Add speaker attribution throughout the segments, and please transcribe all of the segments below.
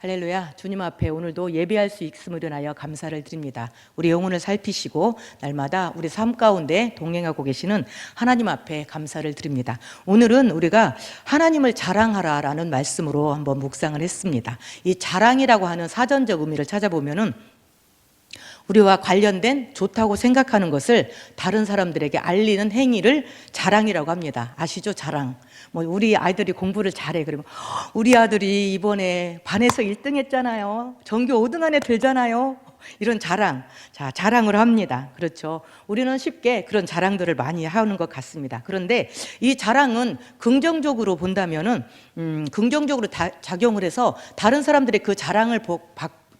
Speaker 1: 할렐루야. 주님 앞에 오늘도 예배할 수 있음을 인하여 감사를 드립니다. 우리 영혼을 살피시고 날마다 우리 삶 가운데 동행하고 계시는 하나님 앞에 감사를 드립니다. 오늘은 우리가 하나님을 자랑하라라는 말씀으로 한번 묵상을 했습니다. 이 자랑이라고 하는 사전적 의미를 찾아보면은 우리와 관련된 좋다고 생각하는 것을 다른 사람들에게 알리는 행위를 자랑이라고 합니다. 아시죠? 자랑. 우리 아이들이 공부를 잘해. 그러면 우리 아들이 이번에 반에서 1등 했잖아요. 전교 5등 안에 들잖아요. 이런 자랑. 자, 자랑을 합니다. 그렇죠. 우리는 쉽게 그런 자랑들을 많이 하는 것 같습니다. 그런데 이 자랑은 긍정적으로 본다면은 긍정적으로 작용을 해서 다른 사람들의 그 자랑을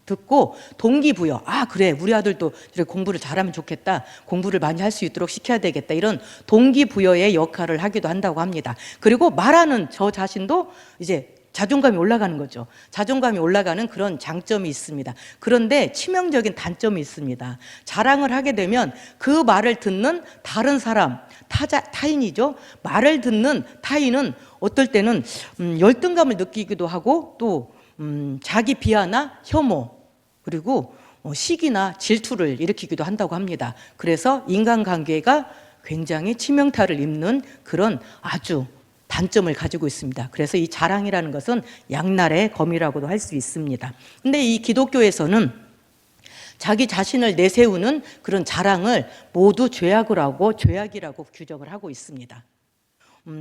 Speaker 1: 듣고 동기부여, 그래 우리 아들도 공부를 잘하면 좋겠다, 공부를 많이 할 수 있도록 시켜야 되겠다, 이런 동기부여의 역할을 하기도 한다고 합니다. 그리고 말하는 저 자신도 이제 자존감이 올라가는 거죠. 자존감이 올라가는 그런 장점이 있습니다. 그런데 치명적인 단점이 있습니다. 자랑을 하게 되면 그 말을 듣는 다른 사람, 타인이죠. 말을 듣는 타인은 어떨 때는 열등감을 느끼기도 하고 또 자기 비하나 혐오, 그리고 시기나 질투를 일으키기도 한다고 합니다. 그래서 인간관계가 굉장히 치명타를 입는 그런 아주 단점을 가지고 있습니다. 그래서 이 자랑이라는 것은 양날의 검이라고도 할 수 있습니다. 근데 이 기독교에서는 자기 자신을 내세우는 그런 자랑을 모두 죄악이라고 규정을 하고 있습니다.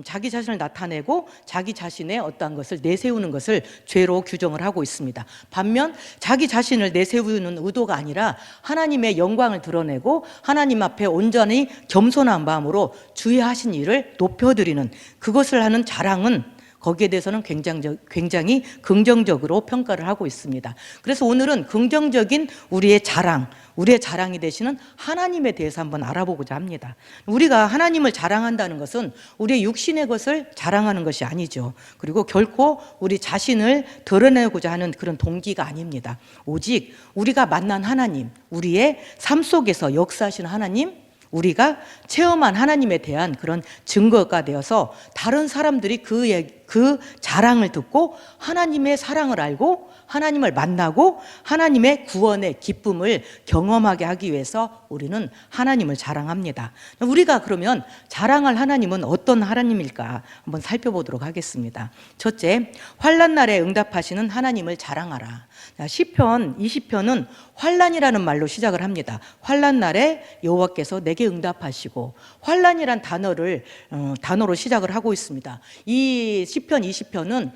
Speaker 1: 자기 자신을 나타내고 자기 자신의 어떠한 것을 내세우는 것을 죄로 규정을 하고 있습니다. 반면 자기 자신을 내세우는 의도가 아니라 하나님의 영광을 드러내고 하나님 앞에 온전히 겸손한 마음으로 주의 하신 일을 높여드리는 그것을 하는 자랑은 거기에 대해서는 굉장히 긍정적으로 평가를 하고 있습니다. 그래서 오늘은 긍정적인 우리의 자랑이 되시는 하나님에 대해서 한번 알아보고자 합니다. 우리가 하나님을 자랑한다는 것은 우리의 육신의 것을 자랑하는 것이 아니죠. 그리고 결코 우리 자신을 드러내고자 하는 그런 동기가 아닙니다. 오직 우리가 만난 하나님, 우리의 삶 속에서 역사하시는 하나님, 우리가 체험한 하나님에 대한 그런 증거가 되어서 다른 사람들이 그 자랑을 듣고 하나님의 사랑을 알고 하나님을 만나고 하나님의 구원의 기쁨을 경험하게 하기 위해서 우리는 하나님을 자랑합니다. 우리가 그러면 자랑할 하나님은 어떤 하나님일까 한번 살펴보도록 하겠습니다. 첫째, 환난 날에 응답하시는 하나님을 자랑하라. 시편 20편은 환난이라는 말로 시작을 합니다. 환난 날에 여호와께서 내게 응답하시고, 환난이란 단어로 시작을 하고 있습니다. 이 시편 20편은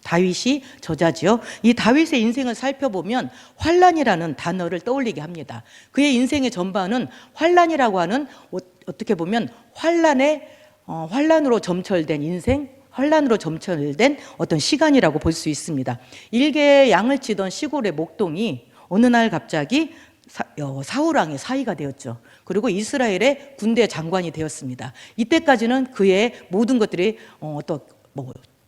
Speaker 1: 다윗이 저자지요. 이 다윗의 인생을 살펴보면 환난이라는 단어를 떠올리게 합니다. 그의 인생의 전반은 환난이라고 하는, 어떻게 보면 환난으로 점철된 인생, 환난으로 점철된 어떤 시간이라고 볼 수 있습니다. 일개 양을 치던 시골의 목동이 어느 날 갑자기 사울왕의 사위가 되었죠. 그리고 이스라엘의 군대 장관이 되었습니다. 이때까지는 그의 모든 것들이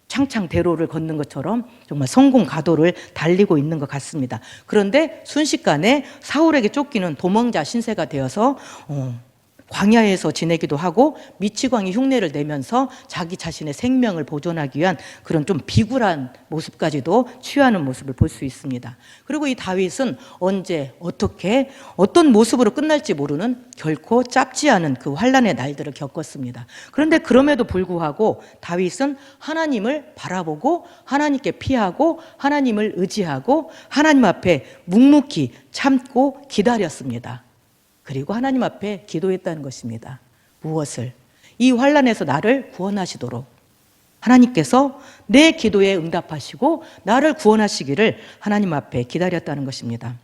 Speaker 1: 창창대로를 걷는 것처럼 정말 성공 가도를 달리고 있는 것 같습니다. 그런데 순식간에 사울에게 쫓기는 도망자 신세가 되어서 광야에서 지내기도 하고 미치광이 흉내를 내면서 자기 자신의 생명을 보존하기 위한 그런 좀 비굴한 모습까지도 취하는 모습을 볼 수 있습니다. 그리고 이 다윗은 언제 어떻게 어떤 모습으로 끝날지 모르는 결코 짧지 않은 그 환난의 날들을 겪었습니다. 그런데 그럼에도 불구하고 다윗은 하나님을 바라보고 하나님께 피하고 하나님을 의지하고 하나님 앞에 묵묵히 참고 기다렸습니다. 그리고 하나님 앞에 기도했다는 것입니다. 무엇을? 이 환난에서 나를 구원하시도록 하나님께서 내 기도에 응답하시고 나를 구원하시기를 하나님 앞에 기다렸다는 것입니다.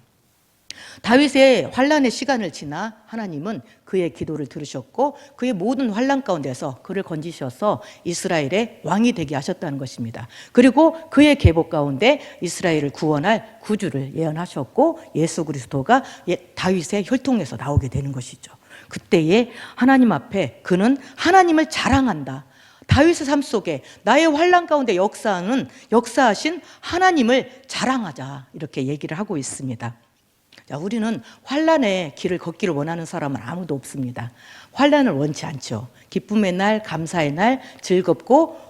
Speaker 1: 다윗의 환난의 시간을 지나 하나님은 그의 기도를 들으셨고 그의 모든 환난 가운데서 그를 건지셔서 이스라엘의 왕이 되게 하셨다는 것입니다. 그리고 그의 계보 가운데 이스라엘을 구원할 구주를 예언하셨고 예수 그리스도가 다윗의 혈통에서 나오게 되는 것이죠. 그때에 하나님 앞에 그는 하나님을 자랑한다. 다윗의 삶 속에 나의 환난 가운데 역사하신 하나님을 자랑하자, 이렇게 얘기를 하고 있습니다. 자, 우리는 환난의 길을 걷기를 원하는 사람은 아무도 없습니다. 환난을 원치 않죠. 기쁨의 날, 감사의 날, 즐겁고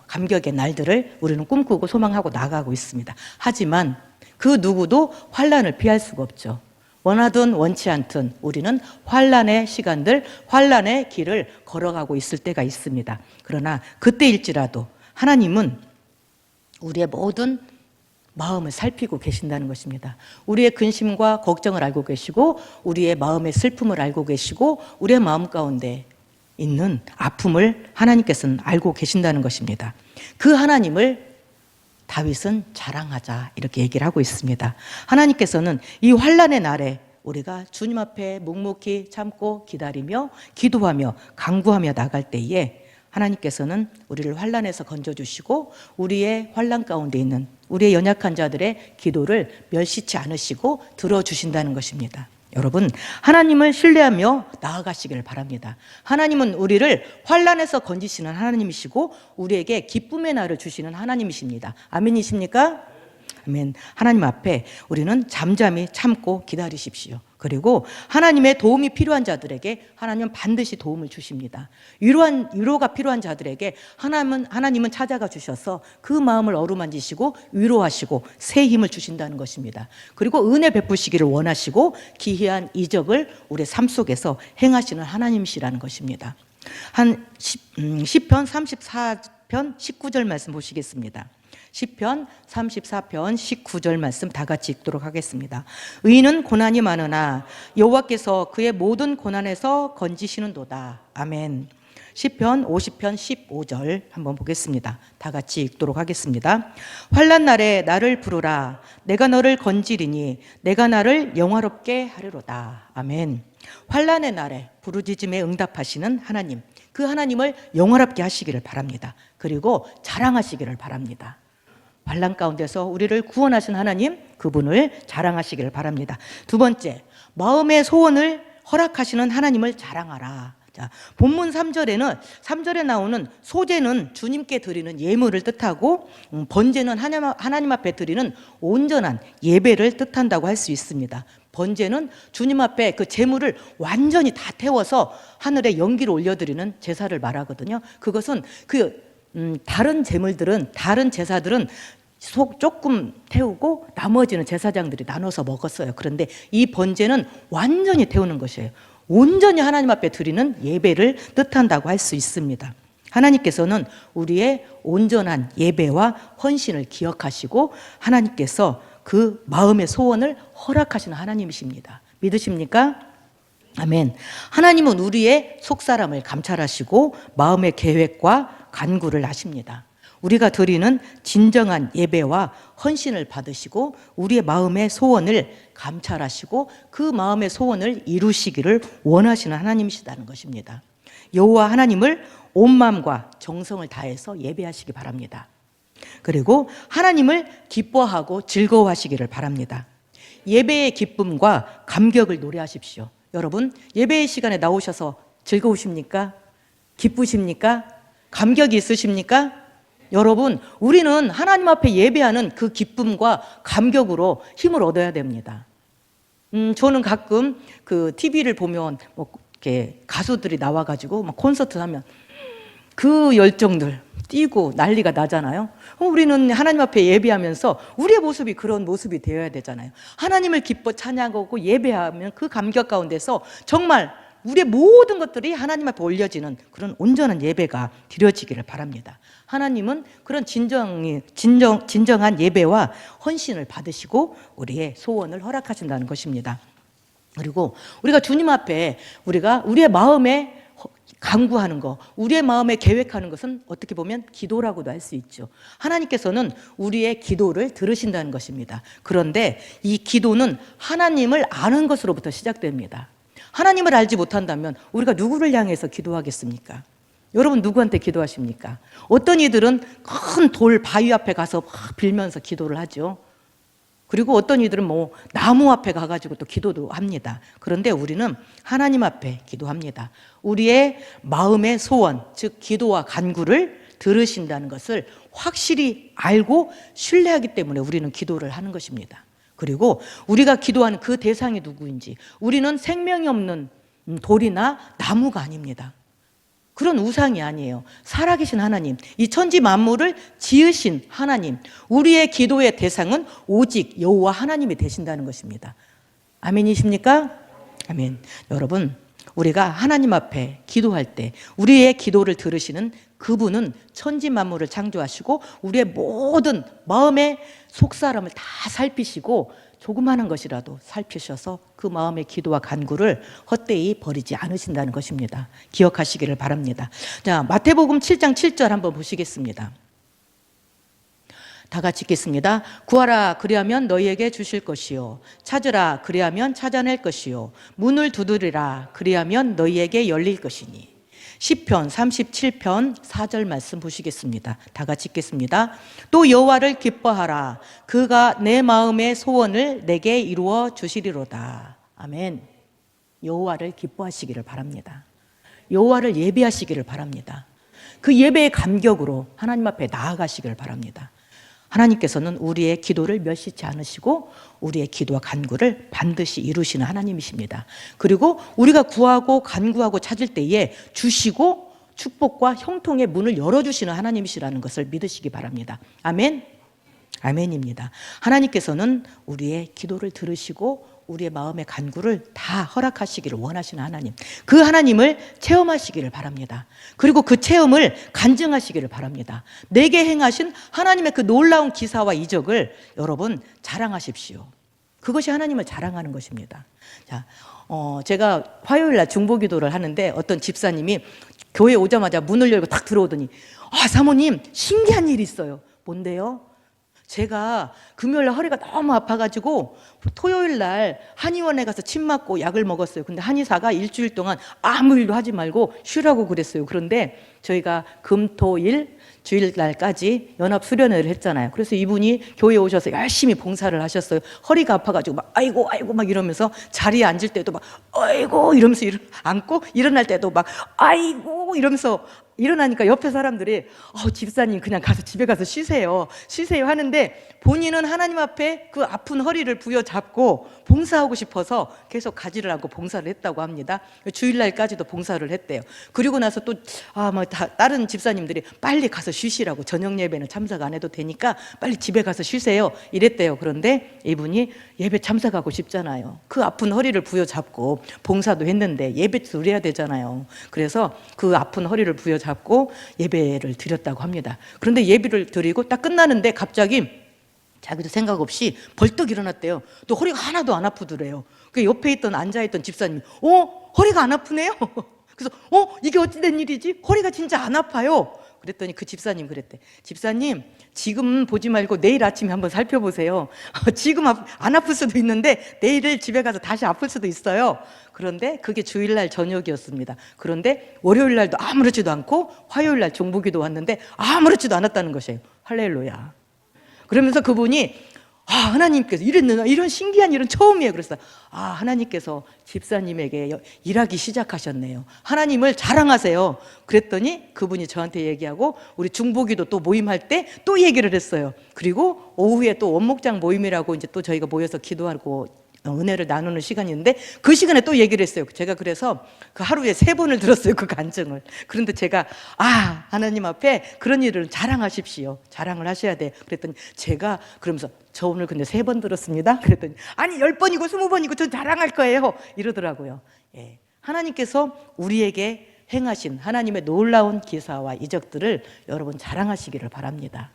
Speaker 1: 감격의 날들을 우리는 꿈꾸고 소망하고 나가고 있습니다. 하지만 그 누구도 환난을 피할 수가 없죠. 원하든 원치 않든 우리는 환난의 시간들, 환난의 길을 걸어가고 있을 때가 있습니다. 그러나 그때일지라도 하나님은 우리의 모든 마음을 살피고 계신다는 것입니다. 우리의 근심과 걱정을 알고 계시고 우리의 마음의 슬픔을 알고 계시고 우리의 마음 가운데 있는 아픔을 하나님께서는 알고 계신다는 것입니다. 그 하나님을 다윗은 자랑하자 이렇게 얘기를 하고 있습니다. 하나님께서는 이 환난의 날에 우리가 주님 앞에 묵묵히 참고 기다리며 기도하며 간구하며 나갈 때에 하나님께서는 우리를 환난에서 건져주시고 우리의 환난 가운데 있는 우리의 연약한 자들의 기도를 멸시치 않으시고 들어주신다는 것입니다. 여러분, 하나님을 신뢰하며 나아가시기를 바랍니다. 하나님은 우리를 환난에서 건지시는 하나님이시고 우리에게 기쁨의 날을 주시는 하나님이십니다. 아멘이십니까? 아멘. 하나님 앞에 우리는 잠잠히 참고 기다리십시오. 그리고 하나님의 도움이 필요한 자들에게 하나님은 반드시 도움을 주십니다. 위로가 필요한 자들에게 하나님은 찾아가 주셔서 그 마음을 어루만지시고 위로하시고 새 힘을 주신다는 것입니다. 그리고 은혜 베푸시기를 원하시고 기이한 이적을 우리 삶 속에서 행하시는 하나님이시라는 것입니다. 시편 34편 19절 말씀 보시겠습니다. 시편 34편 19절 말씀 다 같이 읽도록 하겠습니다. 의인은 고난이 많으나 여호와께서 그의 모든 고난에서 건지시는도다. 아멘. 시편 50편 15절 한번 보겠습니다. 다 같이 읽도록 하겠습니다. 환난 날에 나를 부르라. 내가 너를 건지리니 내가 나를 영화롭게 하리로다. 아멘. 환난의 날에 부르짖음에 응답하시는 하나님, 그 하나님을 영화롭게 하시기를 바랍니다. 그리고 자랑하시기를 바랍니다. 환난 가운데서 우리를 구원하신 하나님, 그분을 자랑하시기를 바랍니다. 두 번째, 마음의 소원을 허락하시는 하나님을 자랑하라. 자, 본문 3절에 나오는 소제는 주님께 드리는 예물을 뜻하고 번제는 하나님 앞에 드리는 온전한 예배를 뜻한다고 할 수 있습니다. 번제는 주님 앞에 그 제물을 완전히 다 태워서 하늘에 연기를 올려드리는 제사를 말하거든요. 그것은 다른 제사들은 속 조금 태우고 나머지는 제사장들이 나눠서 먹었어요. 그런데 이 번제는 완전히 태우는 것이에요. 온전히 하나님 앞에 드리는 예배를 뜻한다고 할 수 있습니다. 하나님께서는 우리의 온전한 예배와 헌신을 기억하시고 하나님께서 그 마음의 소원을 허락하시는 하나님이십니다. 믿으십니까? 아멘. 하나님은 우리의 속사람을 감찰하시고 마음의 계획과 간구를 아십니다. 우리가 드리는 진정한 예배와 헌신을 받으시고 우리의 마음의 소원을 감찰하시고 그 마음의 소원을 이루시기를 원하시는 하나님이시다는 것입니다. 여호와 하나님을 온 마음과 정성을 다해서 예배하시기 바랍니다. 그리고 하나님을 기뻐하고 즐거워하시기를 바랍니다. 예배의 기쁨과 감격을 노래하십시오. 여러분, 예배의 시간에 나오셔서 즐거우십니까? 기쁘십니까? 감격이 있으십니까? 여러분, 우리는 하나님 앞에 예배하는 그 기쁨과 감격으로 힘을 얻어야 됩니다. 저는 가끔 그 TV를 보면 이렇게 가수들이 나와가지고 막 콘서트 하면 그 열정들 뛰고 난리가 나잖아요. 우리는 하나님 앞에 예배하면서 우리의 모습이 그런 모습이 되어야 되잖아요. 하나님을 기뻐 찬양하고 예배하면 그 감격 가운데서 정말 우리의 모든 것들이 하나님 앞에 올려지는 그런 온전한 예배가 드려지기를 바랍니다. 하나님은 그런 진정한 예배와 헌신을 받으시고 우리의 소원을 허락하신다는 것입니다. 그리고 우리가 주님 앞에 우리의 마음에 간구하는 거, 우리의 마음에 계획하는 것은 어떻게 보면 기도라고도 할 수 있죠. 하나님께서는 우리의 기도를 들으신다는 것입니다. 그런데 이 기도는 하나님을 아는 것으로부터 시작됩니다. 하나님을 알지 못한다면 우리가 누구를 향해서 기도하겠습니까? 여러분, 누구한테 기도하십니까? 어떤 이들은 큰 돌 바위 앞에 가서 막 빌면서 기도를 하죠. 그리고 어떤 이들은 나무 앞에 가가지고 또 기도도 합니다. 그런데 우리는 하나님 앞에 기도합니다. 우리의 마음의 소원, 즉 기도와 간구를 들으신다는 것을 확실히 알고 신뢰하기 때문에 우리는 기도를 하는 것입니다. 그리고 우리가 기도하는 그 대상이 누구인지, 우리는 생명이 없는 돌이나 나무가 아닙니다. 그런 우상이 아니에요. 살아계신 하나님, 이 천지 만물을 지으신 하나님, 우리의 기도의 대상은 오직 여호와 하나님이 되신다는 것입니다. 아멘이십니까? 아멘. 여러분, 우리가 하나님 앞에 기도할 때 우리의 기도를 들으시는 그분은 천지 만물을 창조하시고 우리의 모든 마음의 속사람을 다 살피시고 조그마한 것이라도 살피셔서 그 마음의 기도와 간구를 헛되이 버리지 않으신다는 것입니다. 기억하시기를 바랍니다. 자, 마태복음 7장 7절 한번 보시겠습니다. 다 같이 읽겠습니다. 구하라 그리하면 너희에게 주실 것이요 찾으라 그리하면 찾아낼 것이요 문을 두드리라 그리하면 너희에게 열릴 것이니. 시편 37편 4절 말씀 보시겠습니다. 다 같이 읽겠습니다. 또 여호와를 기뻐하라 그가 내 마음의 소원을 내게 이루어 주시리로다. 아멘. 여호와를 기뻐하시기를 바랍니다. 여호와를 예배하시기를 바랍니다. 그 예배의 감격으로 하나님 앞에 나아가시기를 바랍니다. 하나님께서는 우리의 기도를 멸시치 않으시고 우리의 기도와 간구를 반드시 이루시는 하나님이십니다. 그리고 우리가 구하고 간구하고 찾을 때에 주시고 축복과 형통의 문을 열어주시는 하나님이시라는 것을 믿으시기 바랍니다. 아멘. 아멘입니다. 하나님께서는 우리의 기도를 들으시고 우리의 마음의 간구를 다 허락하시기를 원하시는 하나님, 그 하나님을 체험하시기를 바랍니다. 그리고 그 체험을 간증하시기를 바랍니다. 내게 행하신 하나님의 그 놀라운 기사와 이적을 여러분 자랑하십시오. 그것이 하나님을 자랑하는 것입니다. 자, 제가 화요일 날 중보기도를 하는데 어떤 집사님이 교회 오자마자 문을 열고 딱 들어오더니 사모님 신기한 일이 있어요. 뭔데요? 제가 금요일날 허리가 너무 아파가지고 토요일날 한의원에 가서 침 맞고 약을 먹었어요. 근데 한의사가 일주일 동안 아무 일도 하지 말고 쉬라고 그랬어요. 그런데 저희가 금, 토, 일 주일날까지 연합 수련회를 했잖아요. 그래서 이분이 교회에 오셔서 열심히 봉사를 하셨어요. 허리가 아파가지고 막 아이고 막 이러면서 자리에 앉을 때도 막 아이고 이러면서 앉고 일어날 때도 막 아이고 이러면서 일어나니까 옆에 사람들이 집사님 그냥 가서 집에 가서 쉬세요 하는데 본인은 하나님 앞에 그 아픈 허리를 부여잡고 봉사하고 싶어서 계속 가지를 않고 봉사를 했다고 합니다. 주일날까지도 봉사를 했대요. 그리고 나서 또 다른 집사님들이 빨리 가서 쉬시라고, 저녁 예배는 참석 안 해도 되니까 빨리 집에 가서 쉬세요 이랬대요. 그런데 이분이 예배 참석하고 싶잖아요. 그 아픈 허리를 부여잡고 봉사도 했는데 예배도 드려야 되잖아요. 그래서 그 아픈 허리를 부여잡고 예배를 드렸다고 합니다. 그런데 예배를 드리고 딱 끝나는데 갑자기 자기도 생각 없이 벌떡 일어났대요. 또 허리가 하나도 안 아프더래요. 그 옆에 앉아있던 집사님이 허리가 안 아프네요. 그래서 이게 어찌 된 일이지? 허리가 진짜 안 아파요. 그랬더니 그 집사님 그랬대. 집사님 지금 보지 말고 내일 아침에 한번 살펴보세요. 지금 안 아플 수도 있는데 내일 집에 가서 다시 아플 수도 있어요. 그런데 그게 주일날 저녁이었습니다. 그런데 월요일날도 아무렇지도 않고 화요일날 종보기도 왔는데 아무렇지도 않았다는 것이에요. 할렐루야. 그러면서 그분이 하나님께서 이런 신기한 일은 처음이에요. 그래서 하나님께서 집사님에게 일하기 시작하셨네요. 하나님을 자랑하세요. 그랬더니 그분이 저한테 얘기하고 우리 중보기도 또 모임할 때 또 얘기를 했어요. 그리고 오후에 또 원목장 모임이라고 이제 또 저희가 모여서 기도하고 은혜를 나누는 시간이 있는데 그 시간에 또 얘기를 했어요. 제가 그래서 그 하루에 3번을 들었어요. 그 간증을. 그런데 제가 하나님 앞에 그런 일을 자랑하십시오. 자랑을 하셔야 돼. 그랬더니 제가 그러면서 저 오늘 근데 3번 들었습니다. 그랬더니 아니 10번이고 20번이고 전 자랑할 거예요. 이러더라고요. 예. 하나님께서 우리에게 행하신 하나님의 놀라운 기사와 이적들을 여러분 자랑하시기를 바랍니다.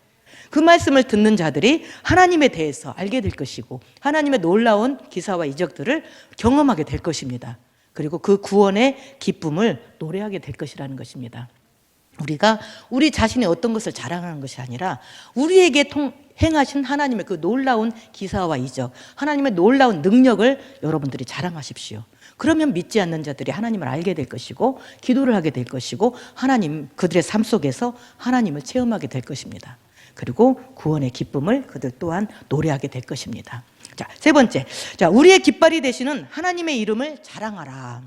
Speaker 1: 그 말씀을 듣는 자들이 하나님에 대해서 알게 될 것이고 하나님의 놀라운 기사와 이적들을 경험하게 될 것입니다. 그리고 그 구원의 기쁨을 노래하게 될 것이라는 것입니다. 우리가 우리 자신의 어떤 것을 자랑하는 것이 아니라 우리에게 행하신 하나님의 그 놀라운 기사와 이적, 하나님의 놀라운 능력을 여러분들이 자랑하십시오. 그러면 믿지 않는 자들이 하나님을 알게 될 것이고 기도를 하게 될 것이고 하나님 그들의 삶 속에서 하나님을 체험하게 될 것입니다. 그리고 구원의 기쁨을 그들 또한 노래하게 될 것입니다. 자, 3번째. 자, 우리의 깃발이 되시는 하나님의 이름을 자랑하라.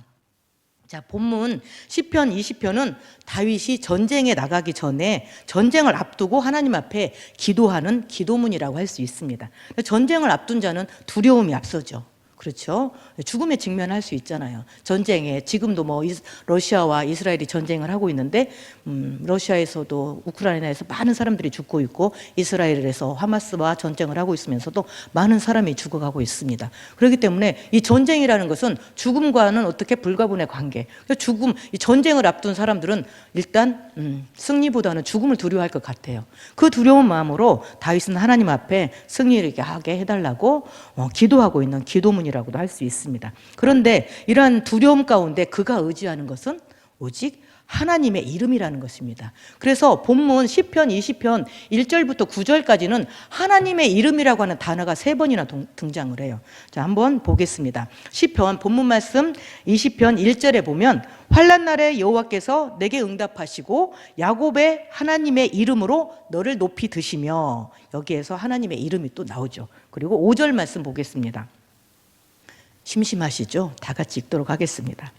Speaker 1: 자, 본문 시편 20편은 다윗이 전쟁에 나가기 전에 전쟁을 앞두고 하나님 앞에 기도하는 기도문이라고 할 수 있습니다. 전쟁을 앞둔 자는 두려움이 앞서죠. 그렇죠. 죽음에 직면할 수 있잖아요. 전쟁에 지금도 뭐 러시아와 이스라엘이 전쟁을 하고 있는데 러시아에서도 우크라이나에서 많은 사람들이 죽고 있고 이스라엘에서 하마스와 전쟁을 하고 있으면서도 많은 사람이 죽어가고 있습니다. 그렇기 때문에 이 전쟁이라는 것은 죽음과는 어떻게 불가분의 관계. 죽음, 이 전쟁을 앞둔 사람들은 일단 승리보다는 죽음을 두려워할 것 같아요. 그 두려운 마음으로 다윗은 하나님 앞에 승리를 하게 해달라고 기도하고 있는 기도문이라고도 할 수 있습니다. 그런데 이러한 두려움 가운데 그가 의지하는 것은 오직 하나님의 이름이라는 것입니다. 그래서 본문 10편, 20편 1절부터 9절까지는 하나님의 이름이라고 하는 단어가 3번이나 등장을 해요. 자, 한번 보겠습니다. 10편 본문 말씀 20편 1절에 보면 환난 날에 여호와께서 내게 응답하시고 야곱의 하나님의 이름으로 너를 높이 드시며, 여기에서 하나님의 이름이 또 나오죠. 그리고 5절 말씀 보겠습니다. 심심하시죠? 다 같이 읽도록 하겠습니다.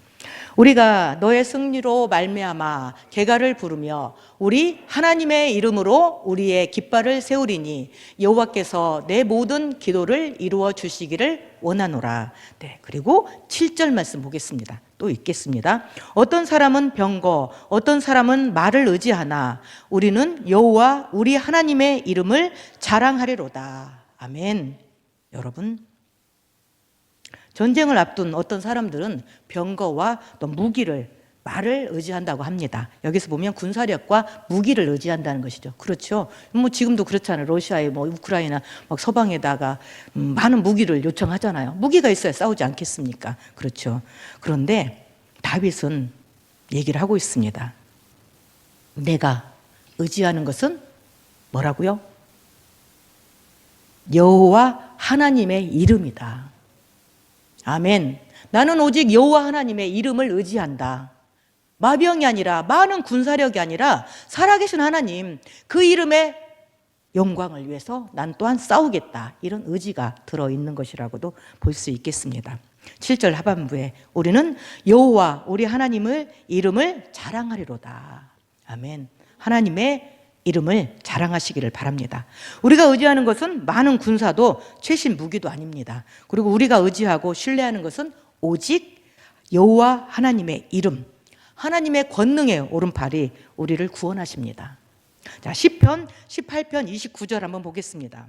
Speaker 1: 우리가 너의 승리로 말미암아 개가를 부르며 우리 하나님의 이름으로 우리의 깃발을 세우리니 여호와께서 내 모든 기도를 이루어 주시기를 원하노라. 네, 그리고 7절 말씀 보겠습니다. 또 읽겠습니다. 어떤 사람은 병거, 어떤 사람은 말을 의지하나 우리는 여호와 우리 하나님의 이름을 자랑하리로다. 아멘. 여러분, 전쟁을 앞둔 어떤 사람들은 병거와 또 무기를, 말을 의지한다고 합니다. 여기서 보면 군사력과 무기를 의지한다는 것이죠. 그렇죠. 뭐 지금도 그렇잖아요. 러시아에 뭐 우크라이나 막 서방에다가 많은 무기를 요청하잖아요. 무기가 있어야 싸우지 않겠습니까? 그렇죠. 그런데 다윗은 얘기를 하고 있습니다. 내가 의지하는 것은 뭐라고요? 여호와 하나님의 이름이다. 아멘. 나는 오직 여호와 하나님의 이름을 의지한다. 마병이 아니라, 많은 군사력이 아니라 살아계신 하나님, 그 이름의 영광을 위해서 난 또한 싸우겠다. 이런 의지가 들어있는 것이라고도 볼 수 있겠습니다. 7절 하반부에 우리는 여호와 우리 하나님의 이름을 자랑하리로다. 아멘. 하나님의 이름을 자랑하시기를 바랍니다. 우리가 의지하는 것은 많은 군사도 최신 무기도 아닙니다. 그리고 우리가 의지하고 신뢰하는 것은 오직 여호와 하나님의 이름, 하나님의 권능의 오른팔이 우리를 구원하십니다. 자, 시편 18편 29절 한번 보겠습니다.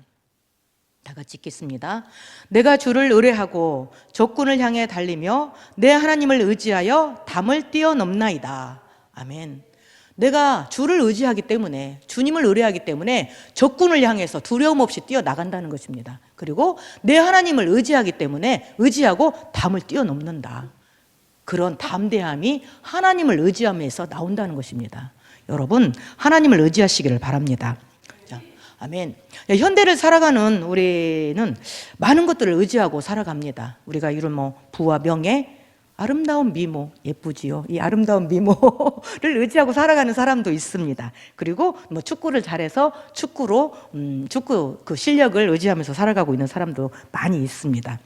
Speaker 1: 다 같이 읽겠습니다. 내가 주를 의뢰하고 적군을 향해 달리며 내 하나님을 의지하여 담을 뛰어넘나이다. 아멘. 내가 주를 의지하기 때문에, 주님을 의뢰하기 때문에 적군을 향해서 두려움 없이 뛰어나간다는 것입니다. 그리고 내 하나님을 의지하기 때문에 의지하고 담을 뛰어넘는다. 그런 담대함이 하나님을 의지함에서 나온다는 것입니다. 여러분, 하나님을 의지하시기를 바랍니다. 자, 아멘. 현대를 살아가는 우리는 많은 것들을 의지하고 살아갑니다. 우리가 이룬 뭐 부와 명예, 아름다운 미모, 예쁘지요. 이 아름다운 미모를 의지하고 살아가는 사람도 있습니다. 그리고 뭐 축구를 잘해서 축구 그 실력을 의지하면서 살아가고 있는 사람도 많이 있습니다.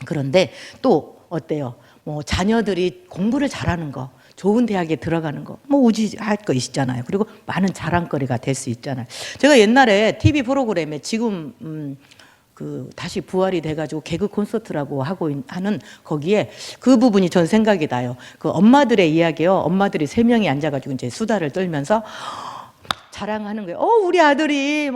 Speaker 1: 그런데 또 어때요? 뭐 자녀들이 공부를 잘하는 거, 좋은 대학에 들어가는 거, 뭐 의지할 거 있잖아요. 그리고 많은 자랑거리가 될 수 있잖아요. 제가 옛날에 TV 프로그램에 지금 다시 부활이 돼가지고 개그 콘서트라고 하는 거기에 그 부분이 전 생각이 나요. 그 엄마들의 이야기요. 엄마들이 3명이 앉아가지고 이제 수다를 떨면서 자랑하는 거예요. 우리 아들이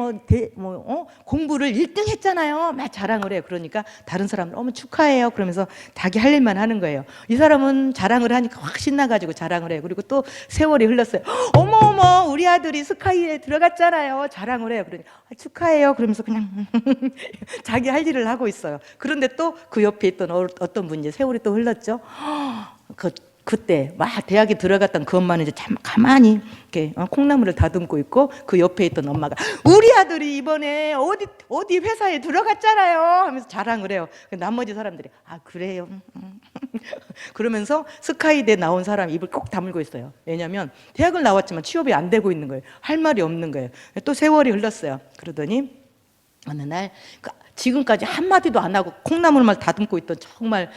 Speaker 1: 공부를 1등 했잖아요. 막 자랑을 해요. 그러니까 다른 사람은 축하해요. 그러면서 자기 할 일만 하는 거예요. 이 사람은 자랑을 하니까 확 신나가지고 자랑을 해요. 그리고 또 세월이 흘렀어요. 어머, 우리 아들이 스카이에 들어갔잖아요. 자랑을 해요. 그러니 축하해요. 그러면서 그냥 자기 할 일을 하고 있어요. 그런데 또 그 옆에 있던 어떤 분이 세월이 또 흘렀죠. 그때 막 대학에 들어갔던 그 엄마는 이제 참 가만히 이렇게 콩나물을 다듬고 있고, 그 옆에 있던 엄마가 우리 아들이 이번에 어디 회사에 들어갔잖아요 하면서 자랑을 해요. 나머지 사람들이 그래요 그러면서 스카이대 나온 사람 입을 꼭 다물고 있어요. 왜냐하면 대학을 나왔지만 취업이 안 되고 있는 거예요. 할 말이 없는 거예요. 또 세월이 흘렀어요. 그러더니 어느 날 지금까지 한마디도 안 하고 콩나물만 다듬고 있던, 정말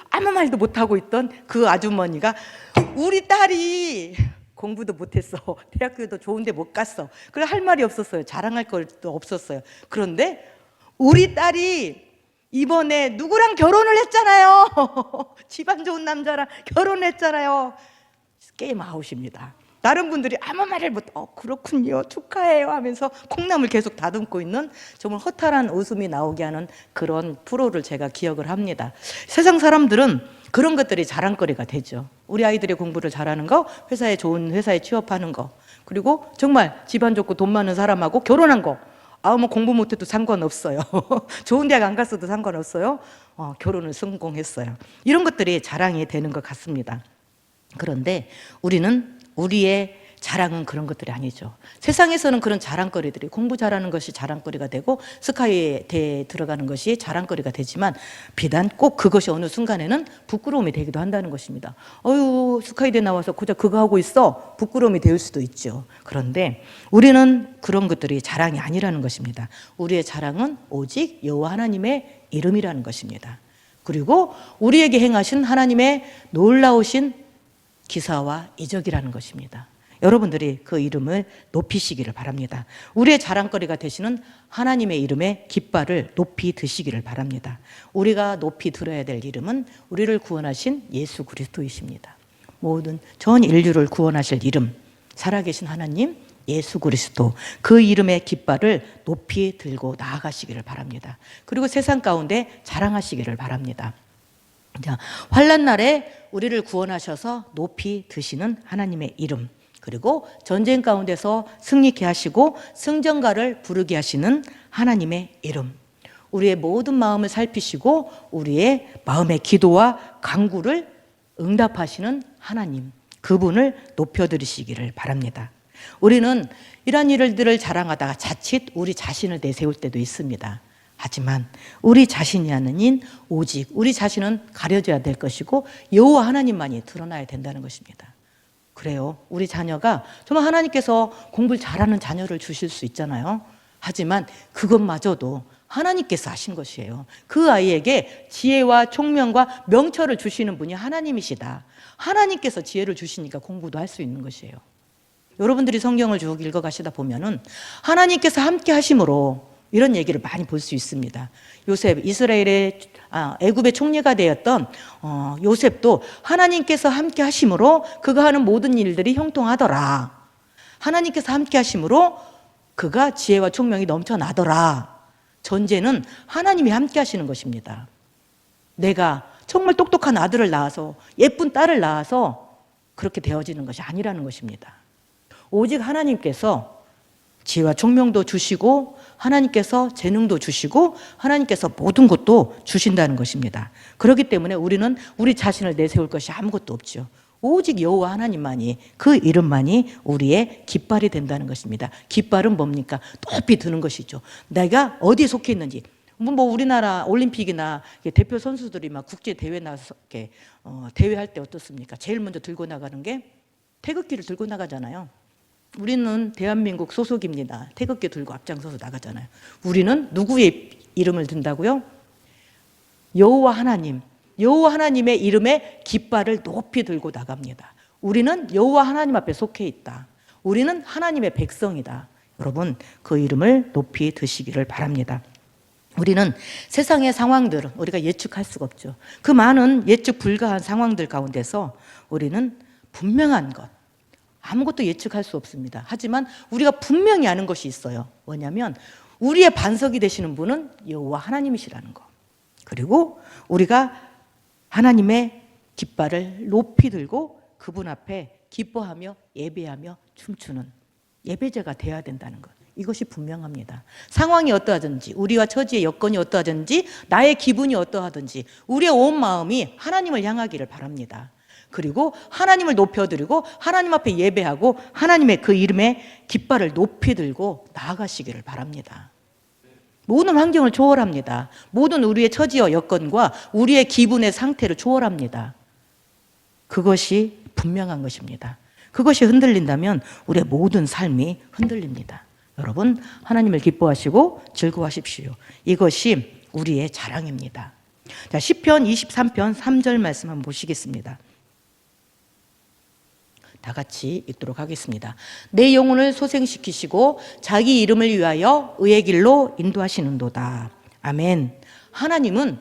Speaker 1: 아무 말도 못하고 있던 그 아주머니가 우리 딸이 공부도 못했어. 대학교도 좋은데 못 갔어. 그래 할 말이 없었어요. 자랑할 것도 없었어요. 그런데 우리 딸이 이번에 누구랑 결혼을 했잖아요. 집안 좋은 남자랑 결혼했잖아요. 게임 아웃입니다. 다른 분들이 아무 말을 못, 그렇군요, 축하해요 하면서 콩나물 계속 다듬고 있는 정말 허탈한 웃음이 나오게 하는 그런 프로를 제가 기억을 합니다. 세상 사람들은 그런 것들이 자랑거리가 되죠. 우리 아이들이 공부를 잘하는 거, 회사에 좋은 회사에 취업하는 거, 그리고 정말 집안 좋고 돈 많은 사람하고 결혼한 거. 뭐 공부 못해도 상관없어요. 좋은 대학 안 갔어도 상관없어요. 결혼을 성공했어요. 이런 것들이 자랑이 되는 것 같습니다. 그런데 우리의 자랑은 그런 것들이 아니죠. 세상에서는 그런 자랑거리들이, 공부 잘하는 것이 자랑거리가 되고 스카이대에 들어가는 것이 자랑거리가 되지만 비단 꼭 그것이 어느 순간에는 부끄러움이 되기도 한다는 것입니다. 스카이대 나와서 고작 그거 하고 있어, 부끄러움이 될 수도 있죠. 그런데 우리는 그런 것들이 자랑이 아니라는 것입니다. 우리의 자랑은 오직 여호와 하나님의 이름이라는 것입니다. 그리고 우리에게 행하신 하나님의 놀라우신 기사와 이적이라는 것입니다. 여러분들이 그 이름을 높이시기를 바랍니다. 우리의 자랑거리가 되시는 하나님의 이름의 깃발을 높이 드시기를 바랍니다. 우리가 높이 들어야 될 이름은 우리를 구원하신 예수 그리스도이십니다. 모든 전 인류를 구원하실 이름, 살아계신 하나님 예수 그리스도, 그 이름의 깃발을 높이 들고 나아가시기를 바랍니다. 그리고 세상 가운데 자랑하시기를 바랍니다. 자, 환난 날에 우리를 구원하셔서 높이 드시는 하나님의 이름, 그리고 전쟁 가운데서 승리케 하시고 승전가를 부르게 하시는 하나님의 이름, 우리의 모든 마음을 살피시고 우리의 마음의 기도와 간구를 응답하시는 하나님, 그분을 높여드리시기를 바랍니다. 우리는 이런 일들을 자랑하다가 자칫 우리 자신을 내세울 때도 있습니다. 하지만 우리 자신이 아닌 오직 우리 자신은 가려져야 될 것이고 여호와 하나님만이 드러나야 된다는 것입니다. 그래요. 우리 자녀가 정말 하나님께서 공부를 잘하는 자녀를 주실 수 있잖아요. 하지만 그것마저도 하나님께서 하신 것이에요. 그 아이에게 지혜와 총명과 명철을 주시는 분이 하나님이시다. 하나님께서 지혜를 주시니까 공부도 할 수 있는 것이에요. 여러분들이 성경을 쭉 읽어가시다 보면은 하나님께서 함께 하심으로 이런 얘기를 많이 볼 수 있습니다. 요셉, 이스라엘의 애굽의 총리가 되었던 요셉도 하나님께서 함께 하심으로 그가 하는 모든 일들이 형통하더라. 하나님께서 함께 하심으로 그가 지혜와 총명이 넘쳐나더라. 전제는 하나님이 함께 하시는 것입니다. 내가 정말 똑똑한 아들을 낳아서 예쁜 딸을 낳아서 그렇게 되어지는 것이 아니라는 것입니다. 오직 하나님께서 지혜와 총명도 주시고 하나님께서 재능도 주시고 하나님께서 모든 것도 주신다는 것입니다. 그렇기 때문에 우리는 우리 자신을 내세울 것이 아무것도 없죠. 오직 여호와 하나님만이, 그 이름만이 우리의 깃발이 된다는 것입니다. 깃발은 뭡니까? 높이 드는 것이죠. 내가 어디에 속해 있는지. 우리나라 올림픽이나 대표 선수들이 막 국제 대회 나서 대회할 때 어떻습니까? 제일 먼저 들고 나가는 게 태극기를 들고 나가잖아요. 우리는 대한민국 소속입니다. 태극기 들고 앞장서서 나가잖아요. 우리는 누구의 이름을 든다고요? 여호와 하나님, 여호와 하나님의 이름의 깃발을 높이 들고 나갑니다. 우리는 여호와 하나님 앞에 속해 있다. 우리는 하나님의 백성이다. 여러분, 그 이름을 높이 드시기를 바랍니다. 우리는 세상의 상황들은 우리가 예측할 수가 없죠. 그 많은 예측 불가한 상황들 가운데서 우리는 분명한 것, 아무것도 예측할 수 없습니다. 하지만 우리가 분명히 아는 것이 있어요. 뭐냐면 우리의 반석이 되시는 분은 여호와 하나님이시라는 거. 그리고 우리가 하나님의 깃발을 높이 들고 그분 앞에 기뻐하며 예배하며 춤추는 예배자가 되어야 된다는 것. 이것이 분명합니다. 상황이 어떠하든지, 우리와 처지의 여건이 어떠하든지, 나의 기분이 어떠하든지 우리의 온 마음이 하나님을 향하기를 바랍니다. 그리고 하나님을 높여드리고 하나님 앞에 예배하고 하나님의 그 이름의 깃발을 높이 들고 나아가시기를 바랍니다. 모든 환경을 초월합니다. 모든 우리의 처지와 여건과 우리의 기분의 상태를 초월합니다. 그것이 분명한 것입니다. 그것이 흔들린다면 우리의 모든 삶이 흔들립니다. 여러분, 하나님을 기뻐하시고 즐거워하십시오. 이것이 우리의 자랑입니다. 자, 시편 23편 3절 말씀 한번 보시겠습니다. 다 같이 읽도록 하겠습니다. 내 영혼을 소생시키시고 자기 이름을 위하여 의의 길로 인도하시는도다. 아멘. 하나님은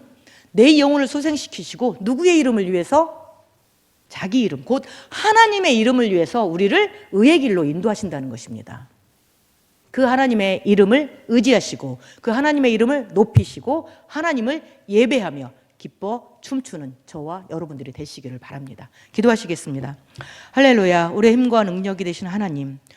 Speaker 1: 내 영혼을 소생시키시고 누구의 이름을 위해서? 자기 이름, 곧 하나님의 이름을 위해서 우리를 의의 길로 인도하신다는 것입니다. 그 하나님의 이름을 의지하시고 그 하나님의 이름을 높이시고 하나님을 예배하며 기뻐 춤추는 저와 여러분들이 되시기를 바랍니다. 기도하시겠습니다. 할렐루야. 우리의 힘과 능력이 되신 하나님,